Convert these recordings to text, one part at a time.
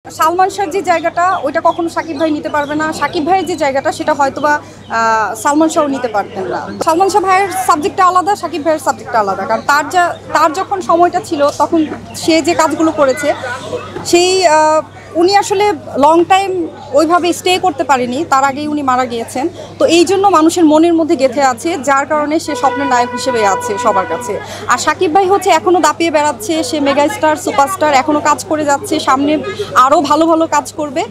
সালমান শাহর যে জায়গাটা ওইটা কখনো সাকিব ভাই নিতে পারবে না। সাকিব ভাইয়ের যে জায়গাটা সেটা হয়তোবা সালমান শাহও নিতে পারতেন না। সালমান শাহ ভাইয়ের সাবজেক্টটা আলাদা, সাকিব ভাইয়ের সাবজেক্টটা আলাদা। কারণ তার যখন সময়টা ছিল তখন সে যে কাজগুলো করেছে সেই উনি আসলে লং টাইম ওইভাবে স্টে করতে পারেনি, তার আগেই উনি মারা গিয়েছেন। তো এই জন্য মানুষের মনের মধ্যে গেঁথে আছে, যার কারণে সে স্বপ্নের নায়ক হিসেবে আছে সবার কাছে। আর সাকিব ভাই হচ্ছে এখনও দাপিয়ে বেড়াচ্ছে, সে মেগা স্টার, সুপারস্টার, এখনও কাজ করে যাচ্ছে, সামনে আরও ভালো ভালো কাজ করবে।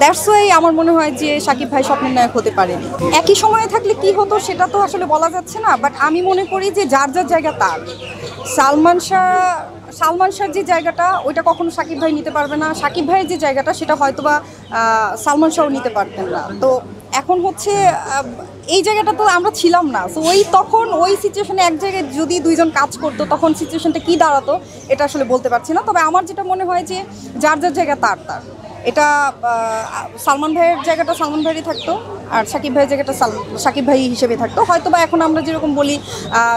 দ্যাটস ওয়াই আমার মনে হয় যে সাকিব ভাই স্বপ্নের নায়ক হতে পারেনি। একই সময়ে থাকলে কি হতো সেটা তো আসলে বলা যাচ্ছে না, বাট আমি মনে করি যে যার যার জায়গা তার। সালমান শাহর যে জায়গাটা ওইটা কখনো সাকিব ভাই নিতে পারবে না। সাকিব ভাইয়ের যে জায়গাটা সেটা হয়তোবা সালমান শাহও নিতে পারতেন না। তো এখন হচ্ছে এই জায়গাটা তো আমরা ছিলাম না। সো তখন ওই সিচুয়েশনে এক জায়গায় যদি দুইজন কাজ করতো তখন সিচুয়েশনটা কী দাঁড়াতো এটা আসলে বলতে পারছি না। তবে আমার যেটা মনে হয় যে যার যার জায়গা তার। এটা সালমান ভাইয়ের জায়গাটা সালমান ভাইয়েরই থাকতো, আর সাকিব ভাইয়ের জায়গাটা সাকিব ভাই হিসেবে থাকতো। হয়তো বা এখন আমরা যেরকম বলি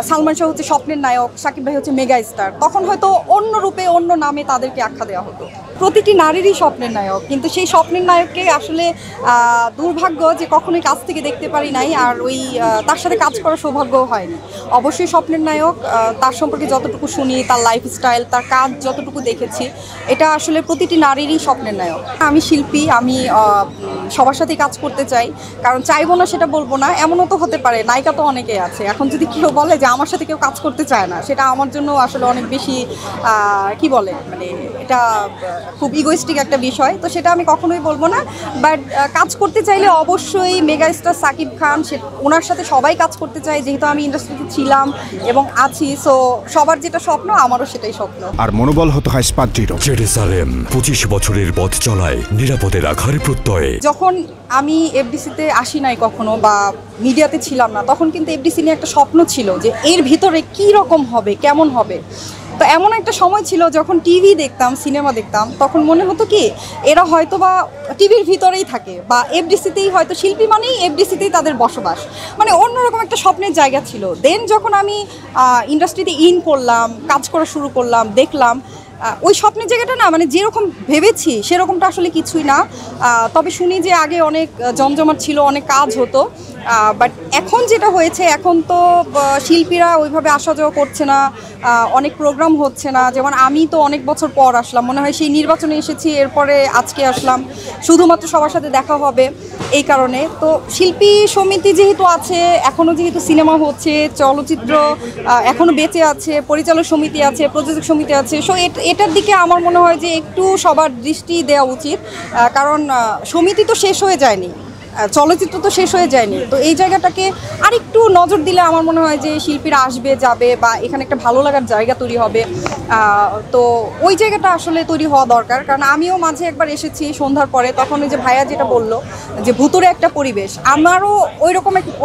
সালমান শাহ হচ্ছে স্বপ্নের নায়ক, সাকিব ভাই হচ্ছে মেগা স্টার, তখন হয়তো অন্য রূপে অন্য নামে তাদেরকে আখ্যা দেওয়া হতো। প্রতিটি নারীরই স্বপ্নের নায়ক, কিন্তু সেই স্বপ্নের নায়ককে আসলে দুর্ভাগ্য যে কখনোই কাছ থেকে দেখতে পারি নাই, আর তার সাথে কাজ করার সৌভাগ্যও হয়নি। অবশ্যই স্বপ্নের নায়ক, তার সম্পর্কে যতটুকু শুনি, তার লাইফস্টাইল, তার কাজ যতটুকু দেখেছি, এটা আসলে প্রতিটি নারীরই স্বপ্নের নায়ক। আমি শিল্পী, আমি সবার সাথেই কাজ করতে চাই, কারণ চাইবো না সেটা বলবো না, এমনও তো হতে পারে নায়িকা তো অনেকেই আছে। এখন যদি কেউ বলে যে আমার সাথে কেউ কাজ করতে চায় না, সেটা আমার জন্য আসলে অনেক বেশি কি বলে, মানে এটা খুব ইগোইস্টিক একটা বিষয়। তো সেটা আমি কখনোই বলবো না, বাট কাজ করতে চাইলে অবশ্যই মেগা স্টার সাকিব খান, ওনার সাথে সবাই কাজ করতে চাই, যেহেতু আমি ইন্ডাস্ট্রিতে ছিলাম এবং আছি। সো সবার যেটা স্বপ্ন, আমারও সেটাই স্বপ্ন। আর মনোবল হতে হয় স্পার্জিত। জেরুজালেম 25 বছরের পথ চলায় নিরাপদে রাখার প্রত্যয়ে। যখন আমি এফডিসিতে আসি নাই কখনো বা মিডিয়াতে ছিলাম না, তখন কিন্তু এফডিসি নিয়ে একটা স্বপ্ন ছিল যে এর ভিতরে কী রকম হবে, কেমন হবে। তো এমন একটা সময় ছিল যখন টিভি দেখতাম, সিনেমা দেখতাম, তখন মনে হতো কি এরা হয়তো বা টিভির ভিতরেই থাকে, বা এফডিসিতেই হয়তো শিল্পী মানেই এফডিসিতেই তাদের বসবাস, মানে অন্যরকম একটা স্বপ্নের জায়গা ছিল। দেন যখন আমি ইন্ডাস্ট্রিতে করলাম, কাজ করা শুরু করলাম, দেখলাম ওই স্বপ্নের জায়গাটা না, মানে যেরকম ভেবেছি সেরকমটা আসলে কিছুই না। তবে শুনি যে আগে অনেক জমজমাট ছিল, অনেক কাজ হতো, বাট এখন যেটা হয়েছে, এখন তো শিল্পীরা ওইভাবে আসা যাওয়া করছে না, অনেক প্রোগ্রাম হচ্ছে না। যেমন আমি তো অনেক বছর পর আসলাম, মনে হয় সেই নির্বাচনে এসেছি, এরপরে আজকে আসলাম, শুধুমাত্র সবার সাথে দেখা হবে এই কারণে। তো শিল্পী সমিতি যেহেতু আছে, এখনও যেহেতু সিনেমা হচ্ছে, চলচ্চিত্র এখনও বেঁচে আছে, পরিচালক সমিতি আছে, প্রযোজক সমিতি আছে, সো এটার দিকে আমার মনে হয় যে একটু সবার দৃষ্টি দেওয়া উচিত। কারণ সমিতি তো শেষ হয়ে যায়নি, চলচ্চিত্র তো শেষ হয়ে যায়নি। তো এই জায়গাটাকে আরেকটু নজর দিলে আমার মনে হয় যে শিল্পীরা আসবে, যাবে, বা এখানে একটা ভালো লাগার জায়গা তৈরি হবে। তো ওই জায়গাটা আসলে তৈরি হওয়া দরকার। কারণ আমিও মাঝে একবার এসেছি সন্ধ্যার পরে, তখন ওই যে ভাইয়া যেটা বললো যে ভুতুরে একটা পরিবেশ, আমারও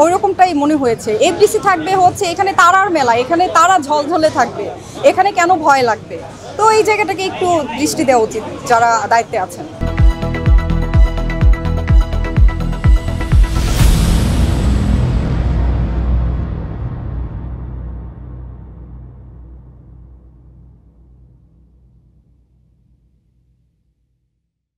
ওইরকমটাই মনে হয়েছে। এফডিসি থাকবে হচ্ছে এখানে তারার মেলা, এখানে তারা ঝলঝলে থাকবে, এখানে কেন ভয় লাগবে। তো এই জায়গাটাকে একটু দৃষ্টি দেওয়া উচিত যারা দায়িত্বে আছেন।